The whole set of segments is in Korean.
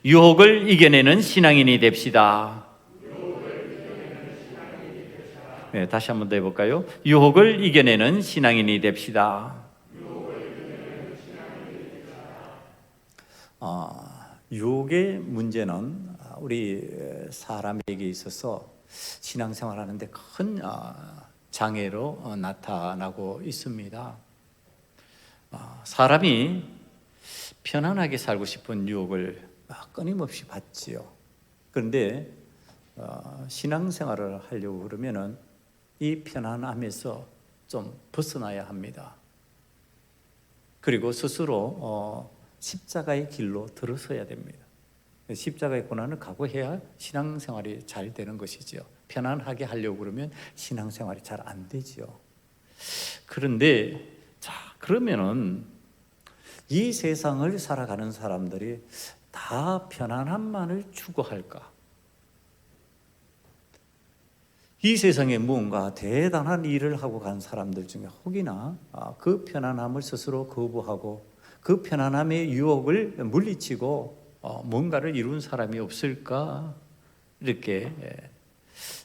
유혹을 이겨내는 신앙인이 됩시다. 네, 다시 한번 더 해볼까요? 유혹을 이겨내는 신앙인이 됩시다. 유혹의 문제는 우리 사람에게 있어서 신앙생활하는데 큰 장애로 나타나고 있습니다. 사람이 편안하게 살고 싶은 유혹을 끊임없이 받지요. 그런데 신앙생활을 하려고 그러면은 이 편안함에서 좀 벗어나야 합니다. 그리고 스스로 십자가의 길로 들어서야 됩니다. 십자가의 고난을 각오해야 신앙생활이 잘 되는 것이지요. 편안하게 하려고 그러면 신앙생활이 잘 안 되지요. 그런데 그러면은 이 세상을 살아가는 사람들이 다 편안함만을 추구할까? 이 세상에 무언가 대단한 일을 하고 간 사람들 중에 혹이나 그 편안함을 스스로 거부하고 그 편안함의 유혹을 물리치고 뭔가를 이룬 사람이 없을까? 이렇게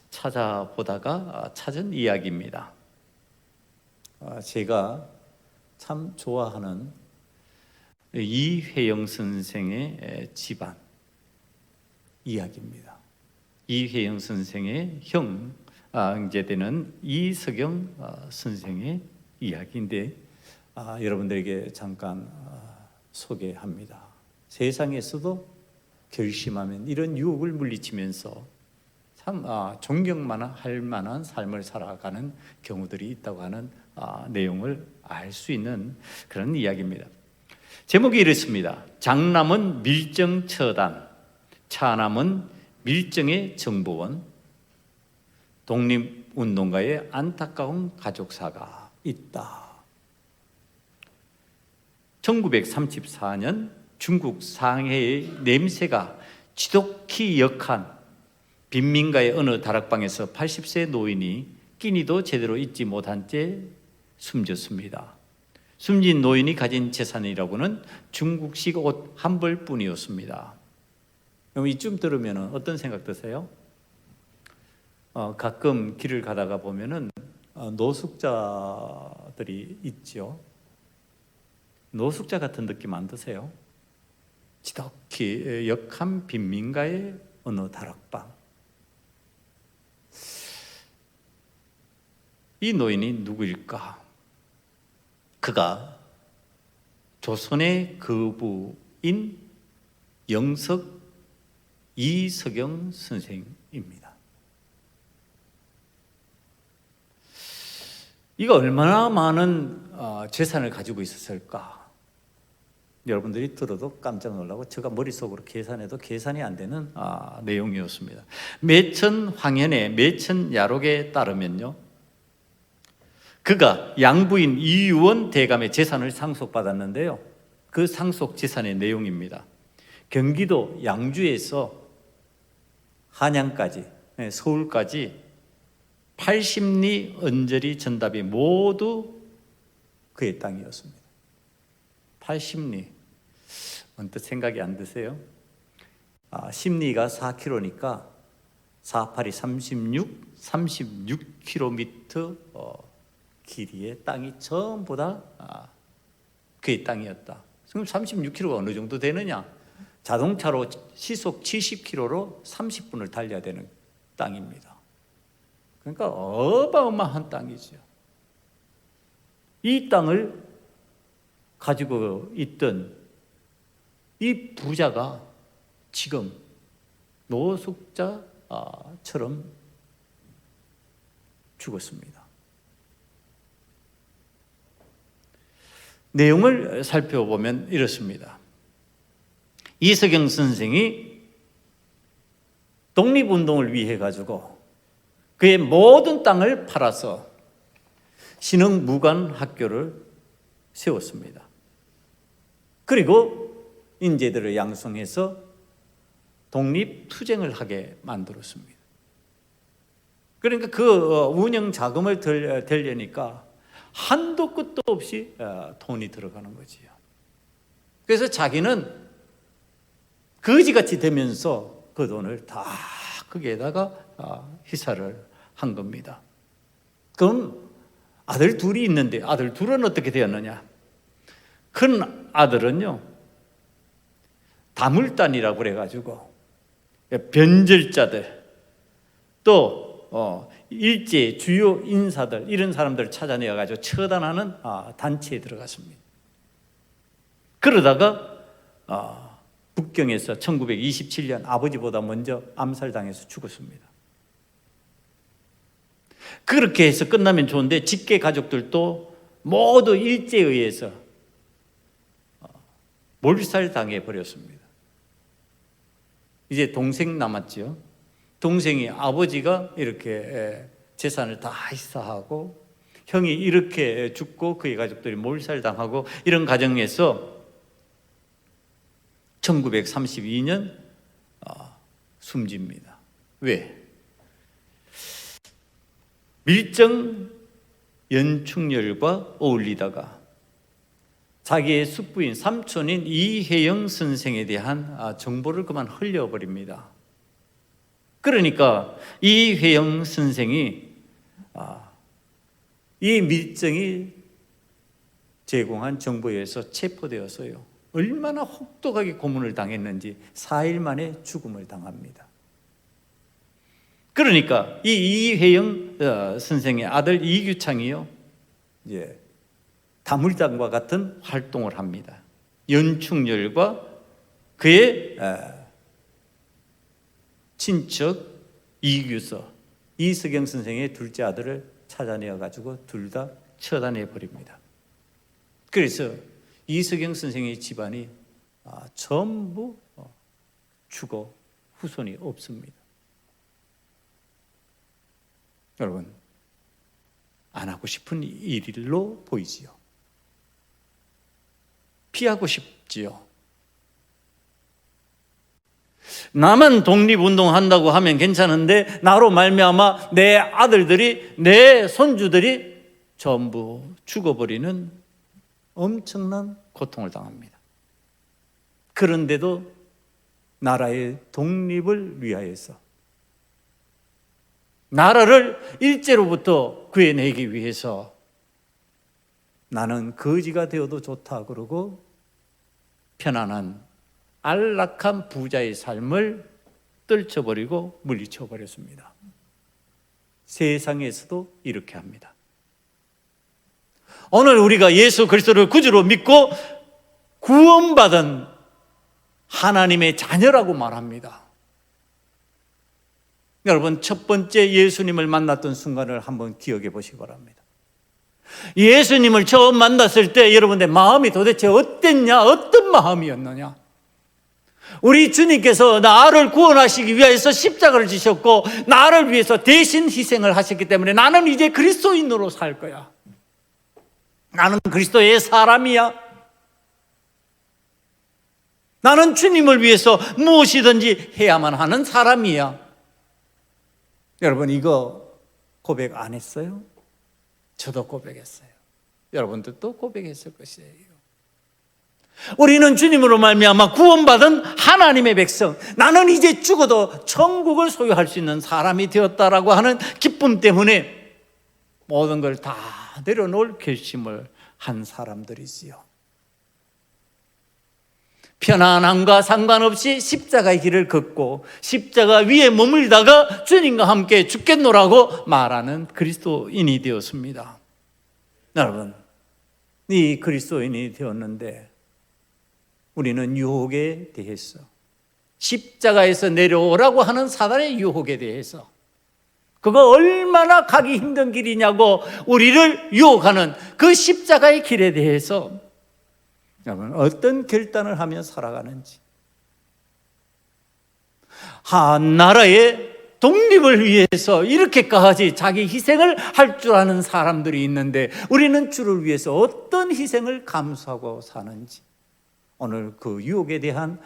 찾아보다가 찾은 이야기입니다. 제가 참 좋아하는 이회영 선생의 집안 이야기입니다. 이회영 선생의 형제되는 이석영 선생의 이야기인데 여러분들에게 잠깐 소개합니다. 세상에서도 결심하면 이런 유혹을 물리치면서 참 존경만 할 만한 삶을 살아가는 경우들이 있다고 하는 내용을 알 수 있는 그런 이야기입니다. 제목이 이렇습니다. 장남은 밀정처단, 차남은 밀정의 정보원, 독립운동가의 안타까운 가족사가 있다. 1934년 중국 상해의 냄새가 지독히 역한 빈민가의 어느 다락방에서 80세 노인이 끼니도 제대로 잊지 못한 채 숨졌습니다. 숨진 노인이 가진 재산이라고는 중국식 옷 한 벌뿐이었습니다. 그럼 이쯤 들으면 어떤 생각 드세요? 가끔 길을 가다가 보면은 노숙자들이 있죠. 노숙자 같은 느낌 안 드세요? 지독히 역한 빈민가의 어느 다락방. 이 노인이 누구일까? 그가 조선의 거부인 영석 이석영 선생입니다. 이가 얼마나 많은 재산을 가지고 있었을까? 여러분들이 들어도 깜짝 놀라고 제가 머릿속으로 계산해도 계산이 안 되는 내용이었습니다. 매천 황현의 매천 야록에 따르면요, 그가 양부인 이유원 대감의 재산을 상속받았는데요, 그 상속 재산의 내용입니다. 경기도 양주에서 한양까지, 서울까지 80리 언저리 전답이 모두 그의 땅이었습니다. 80리. 언뜻 생각이 안 드세요? 10리가 4km니까 4, 8이 36km 길이의 땅이 전부 다 그의 땅이었다. 그럼 36km가 어느 정도 되느냐? 자동차로 시속 70km로 30분을 달려야 되는 땅입니다. 그러니까 어마어마한 땅이죠. 이 땅을 가지고 있던 이 부자가 지금 노숙자처럼 죽었습니다. 내용을 살펴보면 이렇습니다. 이석영 선생이 독립운동을 위해 가지고 그의 모든 땅을 팔아서 신흥무관학교를 세웠습니다. 그리고 인재들을 양성해서 독립투쟁을 하게 만들었습니다. 그러니까 그 운영 자금을 대려니까 한도 끝도 없이 돈이 들어가는 거지요. 그래서 자기는 거지같이 되면서 그 돈을 다 거기에다가 희사를 한 겁니다. 그럼 아들 둘이 있는데 아들 둘은 어떻게 되었느냐? 큰 아들은요, 다물단이라고 그래가지고 변절자들, 또 일제 주요 인사들, 이런 사람들을 찾아내어가지고 처단하는 단체에 들어갔습니다. 그러다가 북경에서 1927년 아버지보다 먼저 암살당해서 죽었습니다. 그렇게 해서 끝나면 좋은데 직계 가족들도 모두 일제에 의해서 몰살당해 버렸습니다. 이제 동생 남았죠. 동생이 아버지가 이렇게 재산을 다 희사하고 형이 이렇게 죽고 그의 가족들이 몰살당하고 이런 과정에서 1932년 숨집니다. 왜? 밀정 연충열과 어울리다가 자기의 숙부인 삼촌인 이혜영 선생에 대한 정보를 그만 흘려버립니다. 그러니까 이혜영 선생이 이 밀정이 제공한 정보에 의해서 체포되어서요, 얼마나 혹독하게 고문을 당했는지 4일 만에 죽음을 당합니다. 그러니까 이 이혜영 선생의 아들 이규창이요, 이제 다물단과 같은 활동을 합니다. 연충열과 그의 친척 이규서, 이석영 선생의 둘째 아들을 찾아내어 가지고 둘 다 처단해 버립니다. 그래서 이석영 선생의 집안이 전부 죽어 후손이 없습니다. 여러분, 안 하고 싶은 일로 보이지요. 피하고 싶지요. 나만 독립운동한다고 하면 괜찮은데 나로 말미암아 내 아들들이, 내 손주들이 전부 죽어버리는 엄청난 고통을 당합니다. 그런데도 나라의 독립을 위하여서, 나라를 일제로부터 구해내기 위해서 나는 거지가 되어도 좋다 그러고 편안한 안락한 부자의 삶을 떨쳐버리고 물리쳐버렸습니다. 세상에서도 이렇게 합니다. 오늘 우리가 예수 그리스도를 구주로 믿고 구원받은 하나님의 자녀라고 말합니다. 여러분, 첫 번째 예수님을 만났던 순간을 한번 기억해 보시기 바랍니다. 예수님을 처음 만났을 때 여러분의 마음이 도대체 어땠냐? 어떤 마음이었느냐? 우리 주님께서 나를 구원하시기 위해서 십자가를 지셨고 나를 위해서 대신 희생을 하셨기 때문에 나는 이제 그리스도인으로 살 거야. 나는 그리스도의 사람이야. 나는 주님을 위해서 무엇이든지 해야만 하는 사람이야. 여러분, 이거 고백 안 했어요? 저도 고백했어요. 여러분들도 고백했을 것이에요. 우리는 주님으로 말미암아 구원받은 하나님의 백성, 나는 이제 죽어도 천국을 소유할 수 있는 사람이 되었다라고 하는 기쁨 때문에 모든 걸 다 내려놓을 결심을 한 사람들이지요. 편안함과 상관없이 십자가의 길을 걷고 십자가 위에 머물다가 주님과 함께 죽겠노라고 말하는 그리스도인이 되었습니다. 여러분, 이 그리스도인이 되었는데 우리는 유혹에 대해서, 십자가에서 내려오라고 하는 사단의 유혹에 대해서, 그거 얼마나 가기 힘든 길이냐고 우리를 유혹하는 그 십자가의 길에 대해서 여러분, 어떤 결단을 하며 살아가는지, 한 나라의 독립을 위해서 이렇게까지 자기 희생을 할 줄 아는 사람들이 있는데 우리는 주를 위해서 어떤 희생을 감수하고 사는지, 오늘 그 유혹에 대한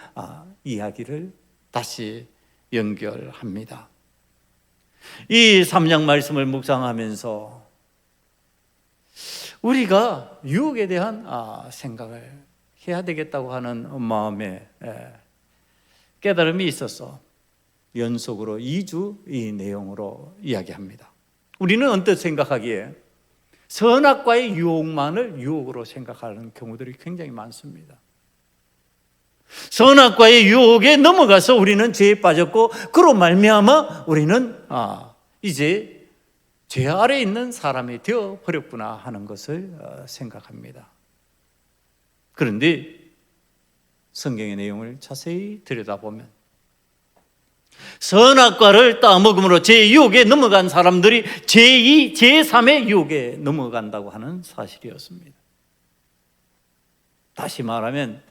이야기를 다시 연결합니다. 이 3장 말씀을 묵상하면서 우리가 유혹에 대한 생각을 해야 되겠다고 하는 마음에 깨달음이 있어서 연속으로 2주 이 내용으로 이야기합니다. 우리는 언뜻 생각하기에 선악과의 유혹만을 유혹으로 생각하는 경우들이 굉장히 많습니다. 선악과의 유혹에 넘어가서 우리는 죄에 빠졌고 그로 말미암아 우리는 이제 죄 아래 있는 사람이 되어 버렸구나 하는 것을 생각합니다. 그런데 성경의 내용을 자세히 들여다보면 선악과를 따먹음으로 제 유혹에 넘어간 사람들이 제2, 제3의 유혹에 넘어간다고 하는 사실이었습니다. 다시 말하면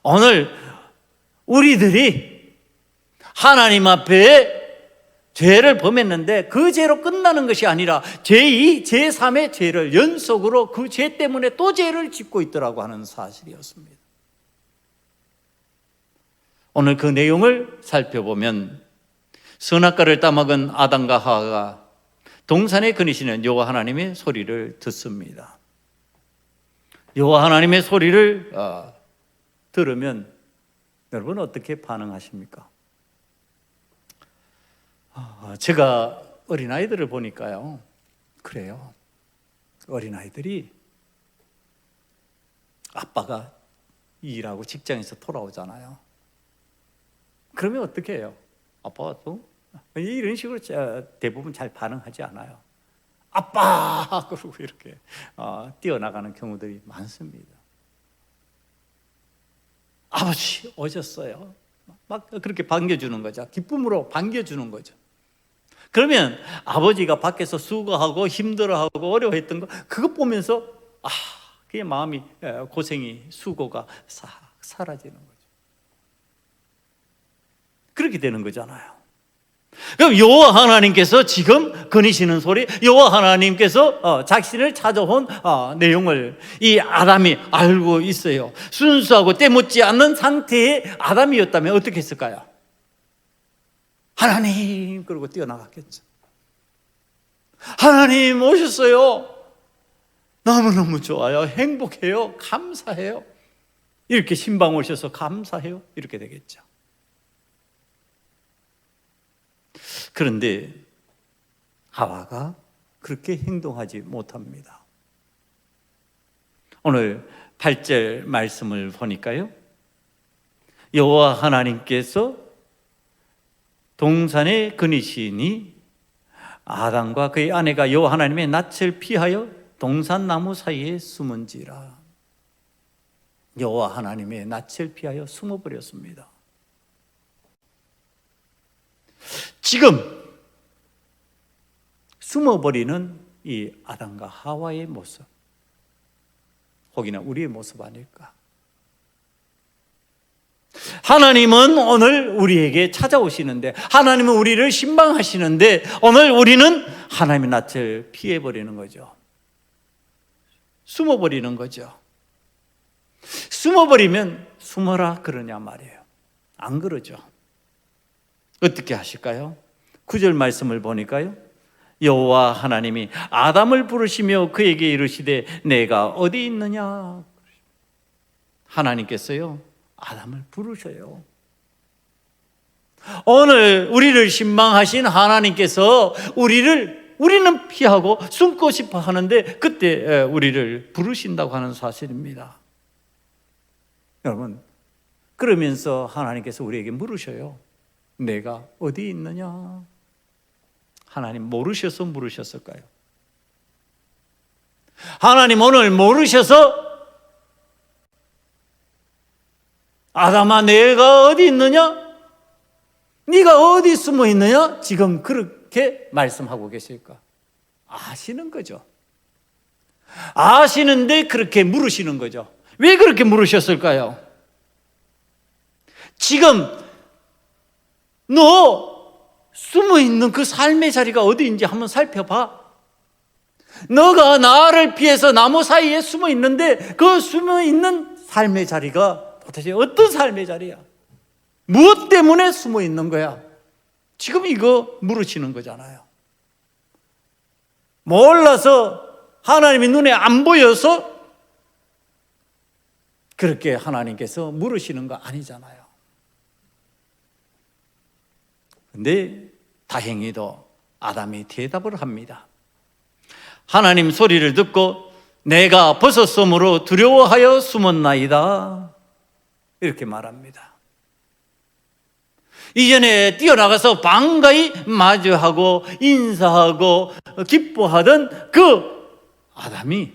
오늘 우리들이 하나님 앞에 죄를 범했는데 그 죄로 끝나는 것이 아니라 제2, 제3의 죄를 연속으로 그 죄 때문에 또 죄를 짓고 있더라고 하는 사실이었습니다. 오늘 그 내용을 살펴보면 선악과를 따먹은 아담과 하와가 동산에 거니시는 여호와 하나님의 소리를 듣습니다. 여호와 하나님의 소리를 들으면 여러분 어떻게 반응하십니까? 제가 어린아이들을 보니까요, 그래요. 어린아이들이 아빠가 일하고 직장에서 돌아오잖아요. 그러면 어떻게 해요? 아빠가 또 이런 식으로 대부분 잘 반응하지 않아요. 아빠! 그러고 이렇게 뛰어나가는 경우들이 많습니다. 아버지 오셨어요. 막 그렇게 반겨주는 거죠. 기쁨으로 반겨주는 거죠. 그러면 아버지가 밖에서 수고하고 힘들어하고 어려워했던 거 그것 보면서 그의 마음이 고생이 수고가 싹 사라지는 거죠. 그렇게 되는 거잖아요. 그럼 여호와 하나님께서 지금 거니시는 소리, 여호와 하나님께서 자신을 찾아온 내용을 이 아담이 알고 있어요. 순수하고 때묻지 않는 상태의 아담이었다면 어떻게 했을까요? 하나님 그러고 뛰어나갔겠죠. 하나님 오셨어요. 너무너무 좋아요. 행복해요. 감사해요. 이렇게 신방 오셔서 감사해요. 이렇게 되겠죠. 그런데 하와가 그렇게 행동하지 못합니다. 오늘 8절 말씀을 보니까요, 여호와 하나님께서 동산에 거니시니 아담과 그의 아내가 여호와 하나님의 낯을 피하여 동산 나무 사이에 숨은지라. 여호와 하나님의 낯을 피하여 숨어버렸습니다. 지금 숨어버리는 이 아담과 하와의 모습, 혹이나 우리의 모습 아닐까? 하나님은 오늘 우리에게 찾아오시는데, 하나님은 우리를 신방하시는데, 오늘 우리는 하나님의 낯을 피해버리는 거죠. 숨어버리는 거죠. 숨어버리면 숨어라 그러냐 말이에요. 안 그러죠. 어떻게 하실까요? 9절 말씀을 보니까요, 여호와 하나님이 아담을 부르시며 그에게 이르시되 내가 어디 있느냐. 하나님께서요 아담을 부르셔요. 오늘 우리를 신방하신 하나님께서 우리는 피하고 숨고 싶어 하는데 그때 우리를 부르신다고 하는 사실입니다. 여러분, 그러면서 하나님께서 우리에게 물으셔요. 내가 어디 있느냐? 하나님 모르셔서 물으셨을까요? 하나님 오늘 모르셔서 아담아 내가 어디 있느냐? 네가 어디 숨어 있느냐? 지금 그렇게 말씀하고 계실까? 아시는 거죠. 아시는데 그렇게 물으시는 거죠. 왜 그렇게 물으셨을까요? 지금 너 숨어 있는 그 삶의 자리가 어디인지 한번 살펴봐. 너가 나를 피해서 나무 사이에 숨어 있는데 그 숨어 있는 삶의 자리가 도대체 어떤 삶의 자리야? 무엇 때문에 숨어 있는 거야? 지금 이거 물으시는 거잖아요. 몰라서 하나님이 눈에 안 보여서 그렇게 하나님께서 물으시는 거 아니잖아요. 근데 다행히도 아담이 대답을 합니다. 하나님 소리를 듣고 내가 버섯섬으로 두려워하여 숨었나이다. 이렇게 말합니다. 이전에 뛰어나가서 반가이 마주하고 인사하고 기뻐하던 그 아담이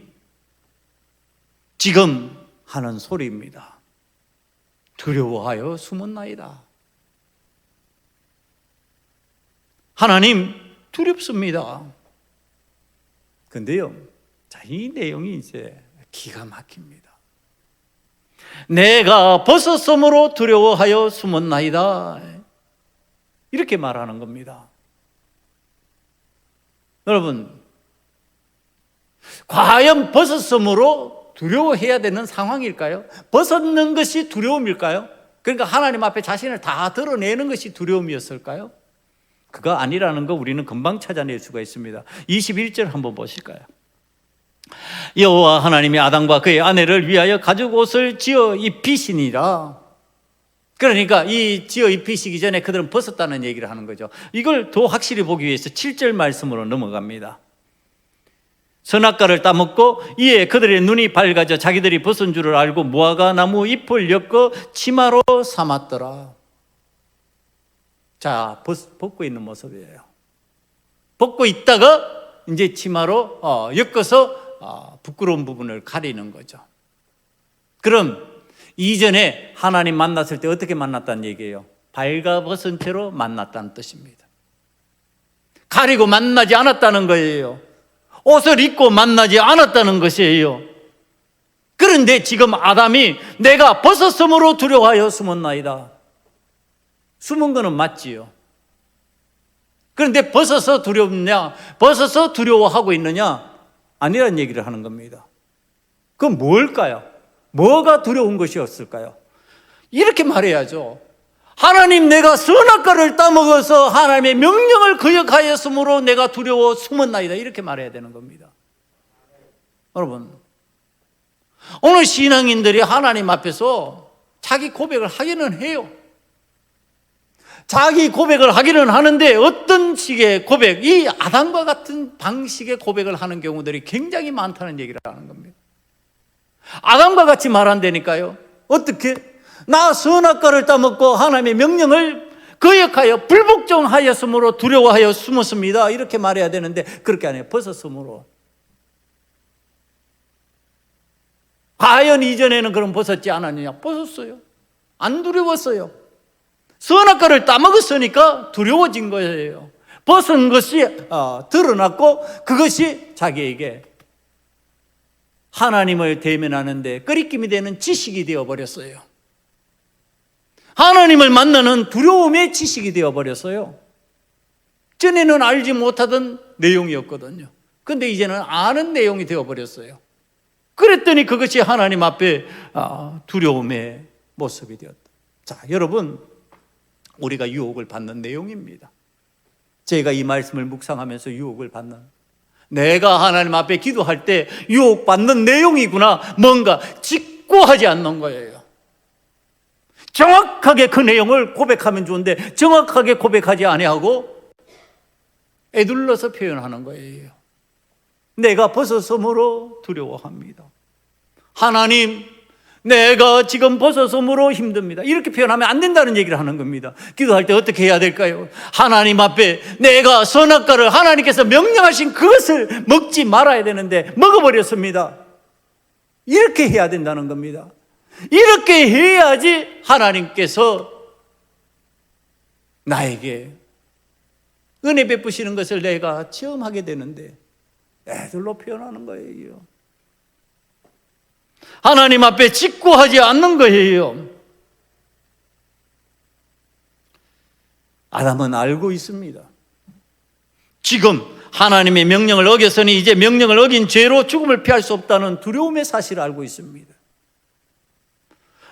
지금 하는 소리입니다. 두려워하여 숨었나이다. 하나님 두렵습니다. 근데요, 자, 이 내용이 이제 기가 막힙니다. 내가 버섯섬으로 두려워하여 숨었나이다. 이렇게 말하는 겁니다. 여러분, 과연 버섯섬으로 두려워해야 되는 상황일까요? 벗는 것이 두려움일까요? 그러니까 하나님 앞에 자신을 다 드러내는 것이 두려움이었을까요? 그거 아니라는 거 우리는 금방 찾아낼 수가 있습니다. 21절 한번 보실까요? 여호와 하나님이 아담과 그의 아내를 위하여 가죽 옷을 지어 입히시니라. 그러니까 이 지어 입히시기 전에 그들은 벗었다는 얘기를 하는 거죠. 이걸 더 확실히 보기 위해서 7절 말씀으로 넘어갑니다. 선악과를 따먹고 이에 그들의 눈이 밝아져 자기들이 벗은 줄을 알고 무화과 나무 잎을 엮어 치마로 삼았더라. 자, 벗고 있는 모습이에요. 벗고 있다가 이제 치마로 엮어서 부끄러운 부분을 가리는 거죠. 그럼 이전에 하나님 만났을 때 어떻게 만났다는 얘기예요? 발가벗은 채로 만났다는 뜻입니다. 가리고 만나지 않았다는 거예요. 옷을 입고 만나지 않았다는 것이에요. 그런데 지금 아담이 내가 벗었으므로 두려워하여 숨었나이다. 숨은 거는 맞지요. 그런데 벗어서 두렵냐? 벗어서 두려워하고 있느냐? 아니라는 얘기를 하는 겁니다. 그건 뭘까요? 뭐가 두려운 것이었을까요? 이렇게 말해야죠. 하나님, 내가 선악과를 따먹어서 하나님의 명령을 거역하였으므로 내가 두려워 숨었나이다. 이렇게 말해야 되는 겁니다. 여러분, 오늘 신앙인들이 하나님 앞에서 자기 고백을 하기는 해요. 자기 고백을 하기는 하는데 어떤 식의 고백, 이 아담과 같은 방식의 고백을 하는 경우들이 굉장히 많다는 얘기를 하는 겁니다. 아담과 같이 말한다니까요. 어떻게? 나 선악과를 따먹고 하나님의 명령을 거역하여 불복종하였으므로 두려워하여 숨었습니다. 이렇게 말해야 되는데 그렇게 안 해요. 벗었으므로. 과연 이전에는 그럼 벗었지 않았느냐? 벗었어요. 안 두려웠어요. 선악과를 따먹었으니까 두려워진 거예요. 벗은 것이 드러났고 그것이 자기에게 하나님을 대면하는데 꺼리낌이 되는 지식이 되어버렸어요. 하나님을 만나는 두려움의 지식이 되어버렸어요. 전에는 알지 못하던 내용이었거든요. 그런데 이제는 아는 내용이 되어버렸어요. 그랬더니 그것이 하나님 앞에 두려움의 모습이 되었다. 자, 여러분, 우리가 유혹을 받는 내용입니다. 제가 이 말씀을 묵상하면서 유혹을 받는, 내가 하나님 앞에 기도할 때 유혹받는 내용이구나. 뭔가 직고하지 않는 거예요. 정확하게 그 내용을 고백하면 좋은데 정확하게 고백하지 아니하고 애둘러서 표현하는 거예요. 내가 벗었으므로 두려워합니다. 하나님, 내가 지금 벗었으므로 힘듭니다. 이렇게 표현하면 안 된다는 얘기를 하는 겁니다. 기도할 때 어떻게 해야 될까요? 하나님 앞에 내가 선악과를 하나님께서 명령하신 그것을 먹지 말아야 되는데 먹어버렸습니다. 이렇게 해야 된다는 겁니다. 이렇게 해야지 하나님께서 나에게 은혜 베푸시는 것을 내가 체험하게 되는데 애들로 표현하는 거예요. 하나님 앞에 직고하지 않는 거예요. 아담은 알고 있습니다. 지금 하나님의 명령을 어겼으니 이제 명령을 어긴 죄로 죽음을 피할 수 없다는 두려움의 사실을 알고 있습니다.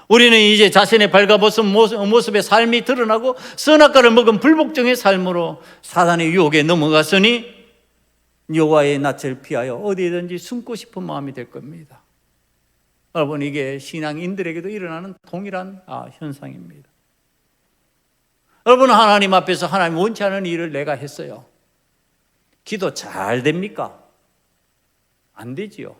우리는 이제 자신의 발가벗은 모습의 삶이 드러나고 선악과를 먹은 불복종의 삶으로 사단의 유혹에 넘어갔으니 여호와의 낯을 피하여 어디에든지 숨고 싶은 마음이 될 겁니다. 여러분, 이게 신앙인들에게도 일어나는 동일한 현상입니다. 여러분, 하나님 앞에서 하나님 원치 않은 일을 내가 했어요. 기도 잘 됩니까? 안 되지요.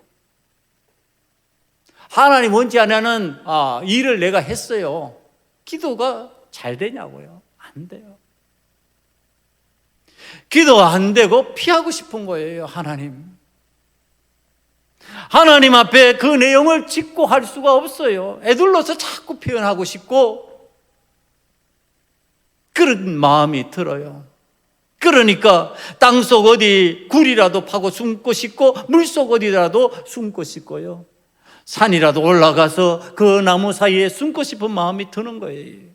하나님 원치 않는 일을 내가 했어요. 기도가 잘 되냐고요? 안 돼요. 기도 안 되고 피하고 싶은 거예요, 하나님. 하나님 앞에 그 내용을 짚고 할 수가 없어요. 애둘러서 자꾸 표현하고 싶고 그런 마음이 들어요. 그러니까 땅속 어디 굴이라도 파고 숨고 싶고 물속 어디라도 숨고 싶고요. 산이라도 올라가서 그 나무 사이에 숨고 싶은 마음이 드는 거예요.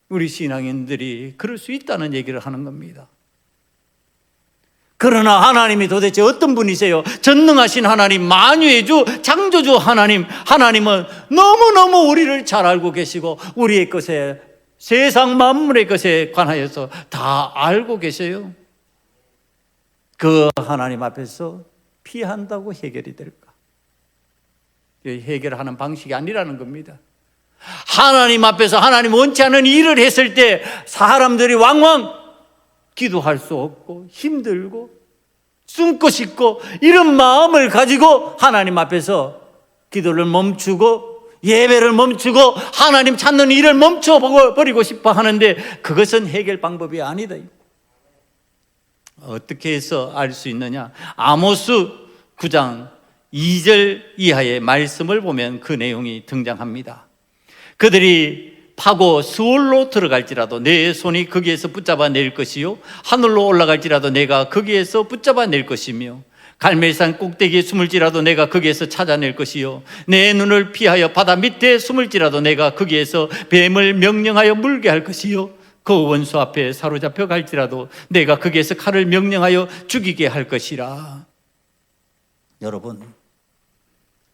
우리 신앙인들이 그럴 수 있다는 얘기를 하는 겁니다. 그러나 하나님이 도대체 어떤 분이세요? 전능하신 하나님, 만유의 주, 창조주 하나님은 너무너무 우리를 잘 알고 계시고 우리의 것에, 세상 만물의 것에 관하여서 다 알고 계세요. 그 하나님 앞에서 피한다고 해결이 될까? 해결하는 방식이 아니라는 겁니다. 하나님 앞에서 하나님 원치 않은 일을 했을 때 사람들이 왕왕 기도할 수 없고 힘들고 숨고 싶고 이런 마음을 가지고 하나님 앞에서 기도를 멈추고 예배를 멈추고 하나님 찾는 일을 멈춰버리고 싶어 하는데 그것은 해결 방법이 아니다. 어떻게 해서 알 수 있느냐? 아모스 9장 2절 이하의 말씀을 보면 그 내용이 등장합니다. 그들이 파고 수월로 들어갈지라도 내 손이 거기에서 붙잡아 낼 것이요 하늘로 올라갈지라도 내가 거기에서 붙잡아 낼 것이며 갈멜산 꼭대기에 숨을지라도 내가 거기에서 찾아낼 것이요 내 눈을 피하여 바다 밑에 숨을지라도 내가 거기에서 뱀을 명령하여 물게 할 것이요 그 원수 앞에 사로잡혀 갈지라도 내가 거기에서 칼을 명령하여 죽이게 할 것이라. 여러분,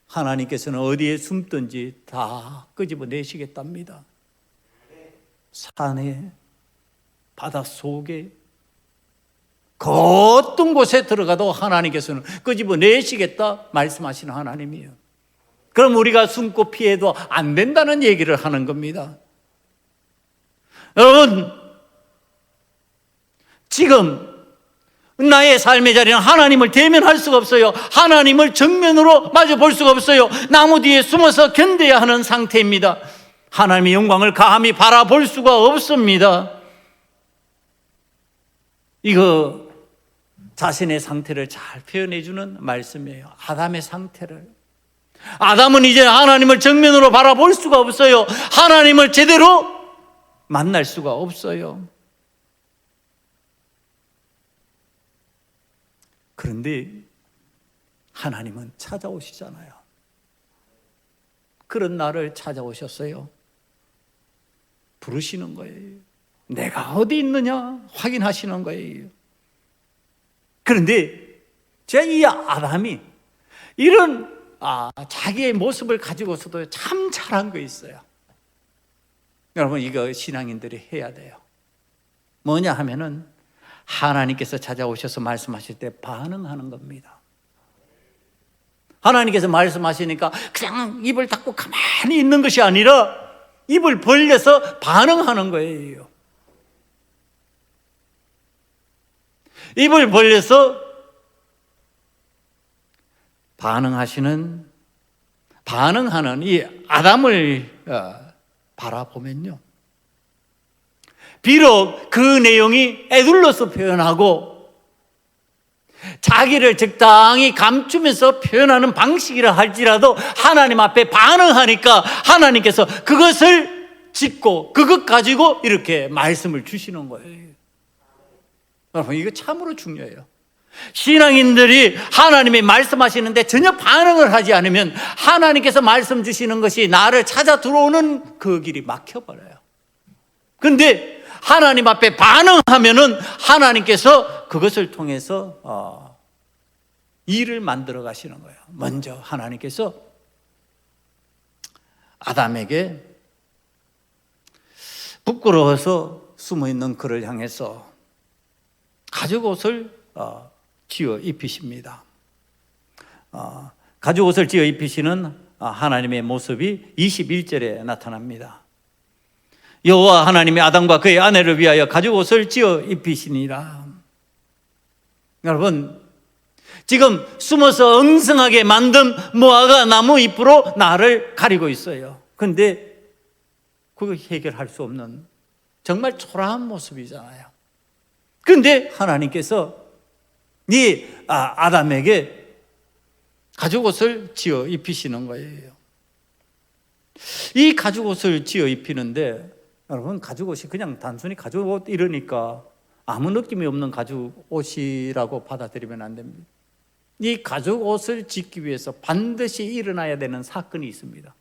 하나님께서는 어디에 숨든지 다 끄집어내시겠답니다. 산에, 바닷속에, 그 어떤 곳에 들어가도 하나님께서는 끄집어내시겠다 말씀하시는 하나님이에요. 그럼 우리가 숨고 피해도 안 된다는 얘기를 하는 겁니다. 여러분, 지금 나의 삶의 자리는 하나님을 대면할 수가 없어요. 하나님을 정면으로 마주 볼 수가 없어요. 나무 뒤에 숨어서 견뎌야 하는 상태입니다. 하나님의 영광을 감히 바라볼 수가 없습니다. 이거 자신의 상태를 잘 표현해 주는 말씀이에요. 아담의 상태를. 아담은 이제 하나님을 정면으로 바라볼 수가 없어요. 하나님을 제대로 만날 수가 없어요. 그런데 하나님은 찾아오시잖아요. 그런 나를 찾아오셨어요. 부르시는 거예요. 내가 어디 있느냐 확인하시는 거예요. 그런데 이 아담이 이런 자기의 모습을 가지고서도 참 잘한 거 있어요. 여러분, 이거 신앙인들이 해야 돼요. 뭐냐 하면은 하나님께서 찾아오셔서 말씀하실 때 반응하는 겁니다. 하나님께서 말씀하시니까 그냥 입을 닫고 가만히 있는 것이 아니라 입을 벌려서 반응하는 거예요. 입을 벌려서 반응하는 이 아담을 바라보면요, 비록 그 내용이 에둘러서 표현하고 자기를 적당히 감추면서 표현하는 방식이라 할지라도 하나님 앞에 반응하니까 하나님께서 그것을 짚고 그것 가지고 이렇게 말씀을 주시는 거예요. 여러분, 이거 참으로 중요해요. 신앙인들이 하나님이 말씀하시는데 전혀 반응을 하지 않으면 하나님께서 말씀 주시는 것이 나를 찾아 들어오는 그 길이 막혀버려요. 그런데 하나님 앞에 반응하면은 하나님께서 그것을 통해서 일을 만들어 가시는 거예요. 먼저 하나님께서 아담에게 부끄러워서 숨어 있는 그를 향해서 가죽 옷을 지어 입히십니다. 가죽 옷을 지어 입히시는 하나님의 모습이 21절에 나타납니다. 여호와 하나님이 아담과 그의 아내를 위하여 가죽 옷을 지어 입히시니라. 여러분, 지금 숨어서 엉성하게 만든 무화과 나무 잎으로 나를 가리고 있어요. 그런데 그거 해결할 수 없는 정말 초라한 모습이잖아요. 그런데 하나님께서 아담에게 가죽 옷을 지어 입히시는 거예요. 이 가죽 옷을 지어 입히는데, 여러분, 가죽 옷이 그냥 단순히 가죽 옷 이러니까 아무 느낌이 없는 가죽 옷이라고 받아들이면 안 됩니다. 이 가죽 옷을 짓기 위해서 반드시 일어나야 되는 사건이 있습니다.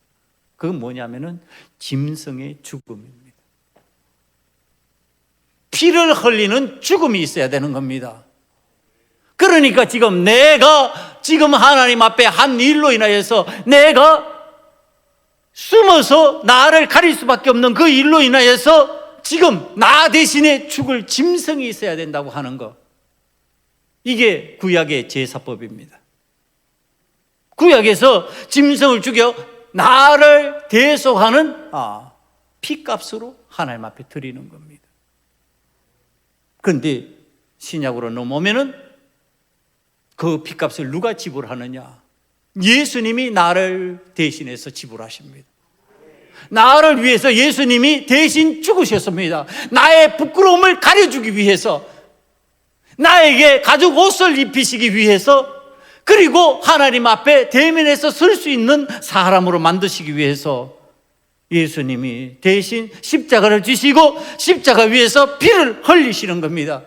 그건 뭐냐면은 짐승의 죽음입니다. 피를 흘리는 죽음이 있어야 되는 겁니다. 그러니까 내가 하나님 앞에 한 일로 인하여서 내가 숨어서 나를 가릴 수밖에 없는 그 일로 인하여서 지금 나 대신에 죽을 짐승이 있어야 된다고 하는 거, 이게 구약의 제사법입니다. 구약에서 짐승을 죽여 나를 대속하는 피값으로 하나님 앞에 드리는 겁니다. 그런데 신약으로 넘어오면은 그 피값을 누가 지불하느냐? 예수님이 나를 대신해서 지불하십니다. 나를 위해서 예수님이 대신 죽으셨습니다. 나의 부끄러움을 가려주기 위해서, 나에게 가죽 옷을 입히시기 위해서, 그리고 하나님 앞에 대면해서 설 수 있는 사람으로 만드시기 위해서 예수님이 대신 십자가를 지시고 십자가 위에서 피를 흘리시는 겁니다.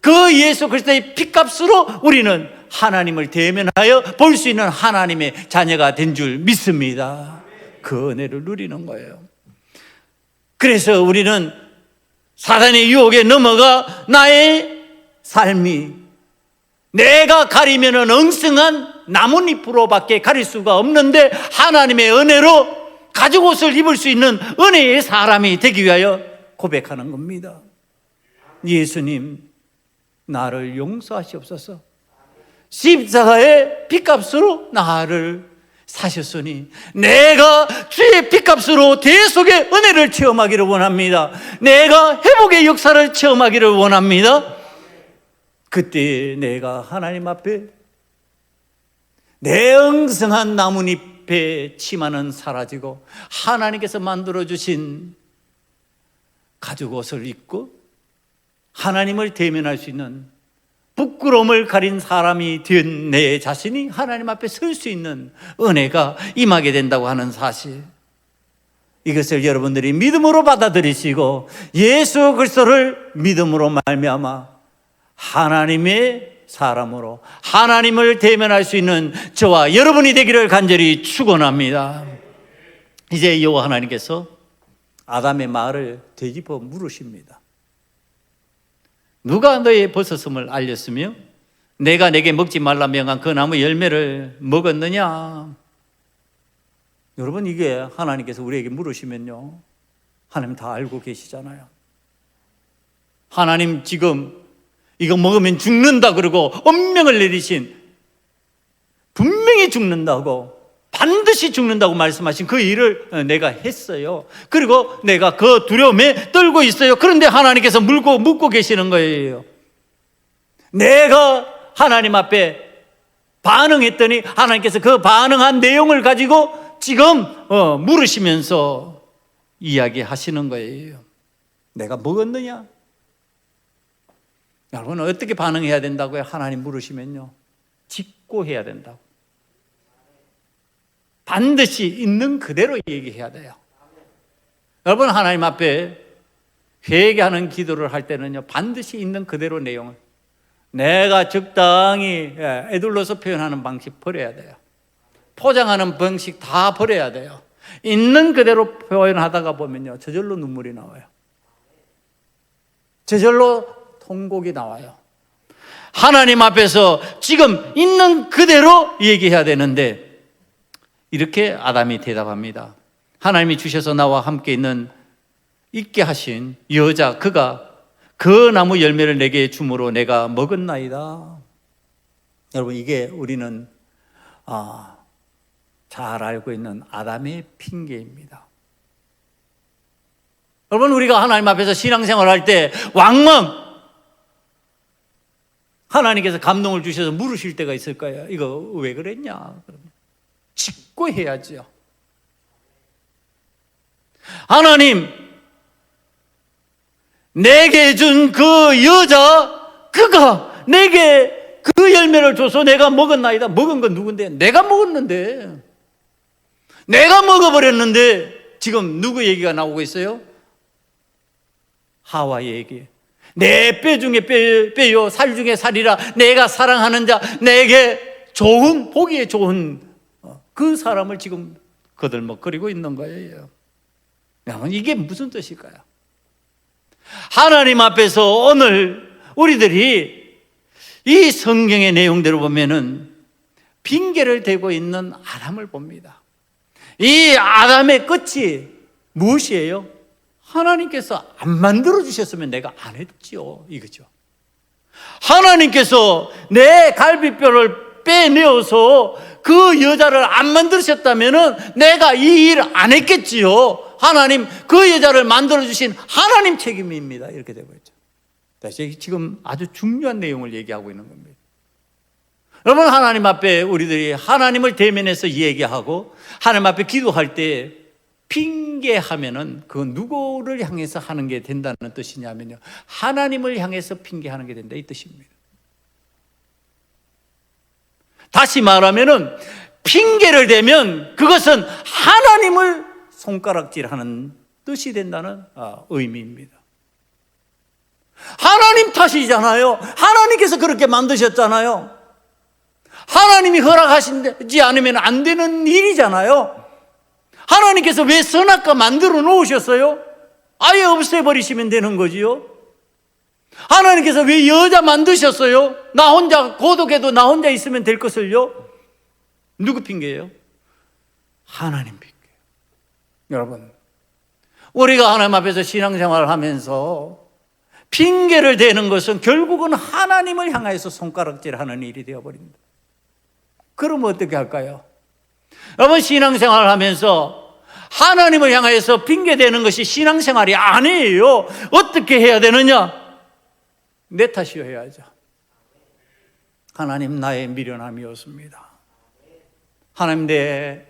그 예수 그리스도의 피값으로 우리는 하나님을 대면하여 볼 수 있는 하나님의 자녀가 된 줄 믿습니다. 그 은혜를 누리는 거예요. 그래서 우리는 사단의 유혹에 넘어가 나의 삶이 내가 가리면은 엉성한 나뭇잎으로밖에 가릴 수가 없는데 하나님의 은혜로 가죽 옷을 입을 수 있는 은혜의 사람이 되기 위하여 고백하는 겁니다. 예수님, 나를 용서하시옵소서. 십자가의 피값으로 나를 사셨으니 내가 주의 피값으로 대속의 은혜를 체험하기를 원합니다. 내가 회복의 역사를 체험하기를 원합니다. 그때 내가 하나님 앞에 내 엉성한 나뭇잎의 치마는 사라지고 하나님께서 만들어주신 가죽 옷을 입고 하나님을 대면할 수 있는 부끄러움을 가린 사람이 된 내 자신이 하나님 앞에 설 수 있는 은혜가 임하게 된다고 하는 사실, 이것을 여러분들이 믿음으로 받아들이시고 예수 그리스도를 믿음으로 말미암아 하나님의 사람으로 하나님을 대면할 수 있는 저와 여러분이 되기를 간절히 축원합니다. 이제 여호와 하나님께서 아담의 말을 되짚어 물으십니다. 누가 너의 벗었음을 알렸으며 내가 내게 먹지 말라 명한 그 나무 열매를 먹었느냐? 여러분, 이게 하나님께서 우리에게 물으시면요, 하나님 다 알고 계시잖아요. 하나님 지금 이거 먹으면 죽는다 그러고 엄명을 내리신, 분명히 죽는다고, 반드시 죽는다고 말씀하신 그 일을 내가 했어요. 그리고 내가 그 두려움에 떨고 있어요. 그런데 하나님께서 묻고 계시는 거예요. 내가 하나님 앞에 반응했더니 하나님께서 그 반응한 내용을 가지고 지금 물으시면서 이야기하시는 거예요. 내가 먹었느냐? 여러분, 어떻게 반응해야 된다고요? 하나님 물으시면요, 짓고 해야 된다고. 반드시 있는 그대로 얘기해야 돼요. 여러분, 하나님 앞에 회개하는 기도를 할 때는요, 반드시 있는 그대로 내용을, 내가 적당히 애둘러서 표현하는 방식 버려야 돼요. 포장하는 방식 다 버려야 돼요. 있는 그대로 표현하다가 보면요, 저절로 눈물이 나와요. 저절로 통곡이 나와요. 하나님 앞에서 지금 있는 그대로 얘기해야 되는데, 이렇게 아담이 대답합니다. 하나님이 주셔서 나와 함께 있게 하신 여자, 그가 그 나무 열매를 내게 주므로 내가 먹었나이다. 여러분, 이게 우리는 잘 알고 있는 아담의 핑계입니다. 여러분, 우리가 하나님 앞에서 신앙생활 할 때 왕왕 하나님께서 감동을 주셔서 물으실 때가 있을 거예요. 이거 왜 그랬냐? 그러면 짓고 해야죠. 하나님, 내게 준 그 여자, 그가 내게 그 열매를 줘서 내가 먹었나이다. 먹은 건 누군데? 내가 먹었는데. 내가 먹어버렸는데 지금 누구 얘기가 나오고 있어요? 하와의 얘기. 내 뼈 중에 뼈요 살 중에 살이라 내가 사랑하는 자, 내게 좋은, 보기에 좋은 그 사람을 지금 거들먹거리고 있는 거예요. 여러분, 이게 무슨 뜻일까요? 하나님 앞에서 오늘 우리들이 이 성경의 내용대로 보면은 핑계를 대고 있는 아담을 봅니다. 이 아담의 끝이 무엇이에요? 하나님께서 안 만들어 주셨으면 내가 안 했죠, 이거죠. 하나님께서 내 갈비뼈를 빼내어서 그 여자를 안 만드셨다면 내가 이 일 안 했겠지요. 하나님, 그 여자를 만들어 주신 하나님 책임입니다. 이렇게 되고 있죠. 다시 지금 아주 중요한 내용을 얘기하고 있는 겁니다. 여러분, 하나님 앞에 우리들이 하나님을 대면해서 얘기하고 하나님 앞에 기도할 때 핑계하면은 그 누구를 향해서 하는 게 된다는 뜻이냐면요, 하나님을 향해서 핑계하는 게 된다, 이 뜻입니다. 다시 말하면은 핑계를 대면 그것은 하나님을 손가락질하는 뜻이 된다는 의미입니다. 하나님 탓이잖아요. 하나님께서 그렇게 만드셨잖아요. 하나님이 허락하시지 않으면 안 되는 일이잖아요. 하나님께서 왜 선악과 만들어 놓으셨어요? 아예 없애버리시면 되는 거지요. 하나님께서 왜 여자 만드셨어요? 나 혼자 고독해도 나 혼자 있으면 될 것을요? 누구 핑계예요? 하나님 핑계. 여러분, 우리가 하나님 앞에서 신앙생활을 하면서 핑계를 대는 것은 결국은 하나님을 향해서 손가락질하는 일이 되어버립니다. 그러면 어떻게 할까요? 여러분, 신앙생활을 하면서 하나님을 향해서 핑계대는 것이 신앙생활이 아니에요. 어떻게 해야 되느냐? 내 탓이어야죠. 하나님, 나의 미련함이었습니다. 하나님, 내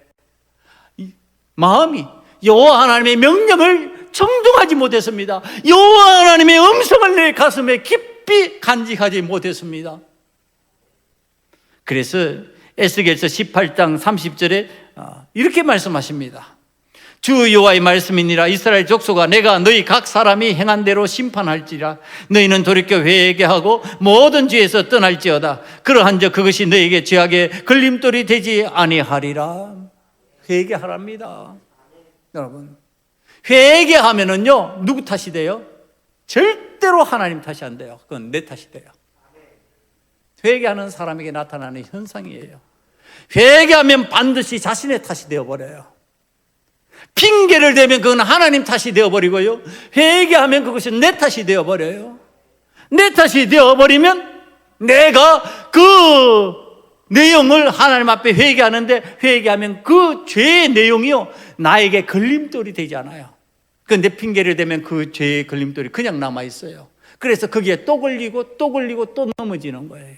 마음이 여호와 하나님의 명령을 정중하지 못했습니다. 여호와 하나님의 음성을 내 가슴에 깊이 간직하지 못했습니다. 그래서 에스겔서 18장 30절에 이렇게 말씀하십니다. 주 여호와의 말씀이니라. 이스라엘 족속아, 내가 너희 각 사람이 행한 대로 심판할지라. 너희는 돌이켜 회개하고 모든 죄에서 떠날지어다. 그러한즉 그것이 너희에게 죄악의 걸림돌이 되지 아니하리라. 회개하랍니다. 여러분, 회개하면은요, 누구 탓이 돼요? 절대로 하나님 탓이 안 돼요. 그건 내 탓이 돼요. 회개하는 사람에게 나타나는 현상이에요. 회개하면 반드시 자신의 탓이 되어버려요. 핑계를 대면 그건 하나님 탓이 되어버리고요, 회개하면 그것이 내 탓이 되어버려요. 내 탓이 되어버리면 내가 그 내용을 하나님 앞에 회개하는데, 회개하면 그 죄의 내용이요, 나에게 걸림돌이 되지 않아요. 그런데 핑계를 대면 그 죄의 걸림돌이 그냥 남아있어요. 그래서 거기에 또 걸리고 또 걸리고 또 넘어지는 거예요.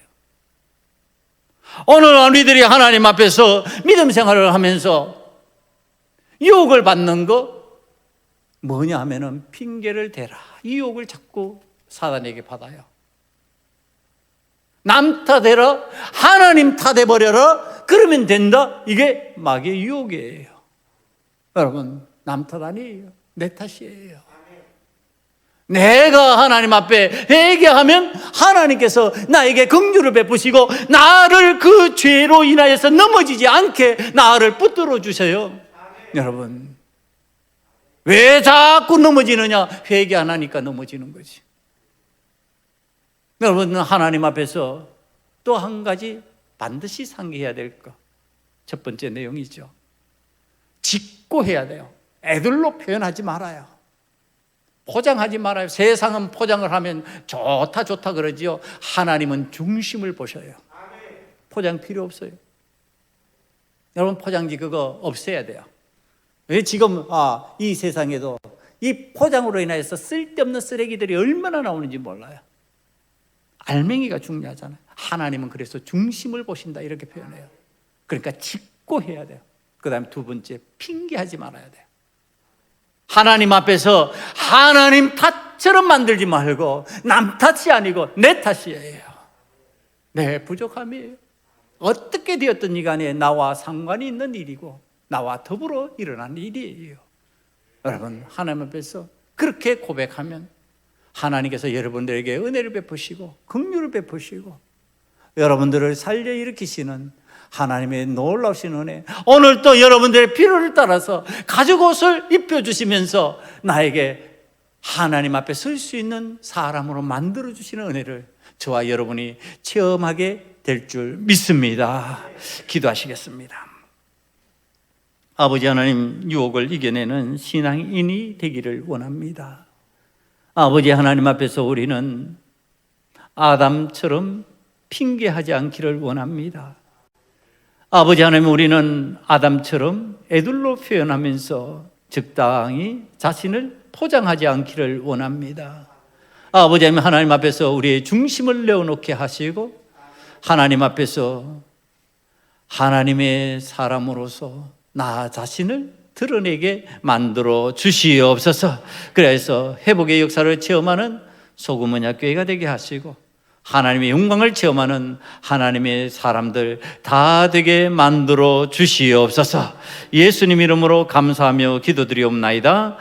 오늘 우리들이 하나님 앞에서 믿음 생활을 하면서 유혹을 받는 거 뭐냐 하면은 핑계를 대라. 유혹을 자꾸 사단에게 받아요. 남 탓해라, 하나님 탓해버려라, 그러면 된다. 이게 마귀의 유혹이에요. 여러분, 남 탓 아니에요. 내 탓이에요. 내가 하나님 앞에 회개하면 하나님께서 나에게 긍휼을 베푸시고 나를 그 죄로 인하여서 넘어지지 않게 나를 붙들어 주셔요. 여러분, 왜 자꾸 넘어지느냐? 회개 안 하니까 넘어지는 거지. 여러분, 하나님 앞에서 또 한 가지 반드시 상기해야 될 것, 첫 번째 내용이죠. 짓고 해야 돼요. 애들로 표현하지 말아요. 포장하지 말아요. 세상은 포장을 하면 좋다 좋다 그러지요. 하나님은 중심을 보셔요. 포장 필요 없어요. 여러분, 포장지 그거 없애야 돼요. 왜 지금 이 세상에도 이 포장으로 인해서 쓸데없는 쓰레기들이 얼마나 나오는지 몰라요. 알맹이가 중요하잖아요. 하나님은 그래서 중심을 보신다 이렇게 표현해요. 그러니까 짓고 해야 돼요. 그 다음에 두 번째, 핑계하지 말아야 돼요. 하나님 앞에서 하나님 탓처럼 만들지 말고 남 탓이 아니고 내 탓이에요. 내 부족함이에요. 어떻게 되었든 이 간에 나와 상관이 있는 일이고 나와 더불어 일어난 일이에요. 여러분, 하나님 앞에서 그렇게 고백하면 하나님께서 여러분들에게 은혜를 베푸시고 긍휼을 베푸시고 여러분들을 살려 일으키시는 하나님의 놀라우신 은혜, 오늘 또 여러분들의 필요를 따라서 가죽 옷을 입혀주시면서 나에게 하나님 앞에 설 수 있는 사람으로 만들어주시는 은혜를 저와 여러분이 체험하게 될 줄 믿습니다. 기도하시겠습니다. 아버지 하나님, 유혹을 이겨내는 신앙인이 되기를 원합니다. 아버지 하나님 앞에서 우리는 아담처럼 핑계하지 않기를 원합니다. 아버지 하나님, 우리는 아담처럼 애들로 표현하면서 적당히 자신을 포장하지 않기를 원합니다. 아버지 하나님 앞에서 우리의 중심을 내어놓게 하시고 하나님 앞에서 하나님의 사람으로서 나 자신을 드러내게 만들어 주시옵소서. 그래서 회복의 역사를 체험하는 소금언약교회가 되게 하시고 하나님의 영광을 체험하는 하나님의 사람들 다 되게 만들어 주시옵소서. 예수님 이름으로 감사하며 기도드리옵나이다.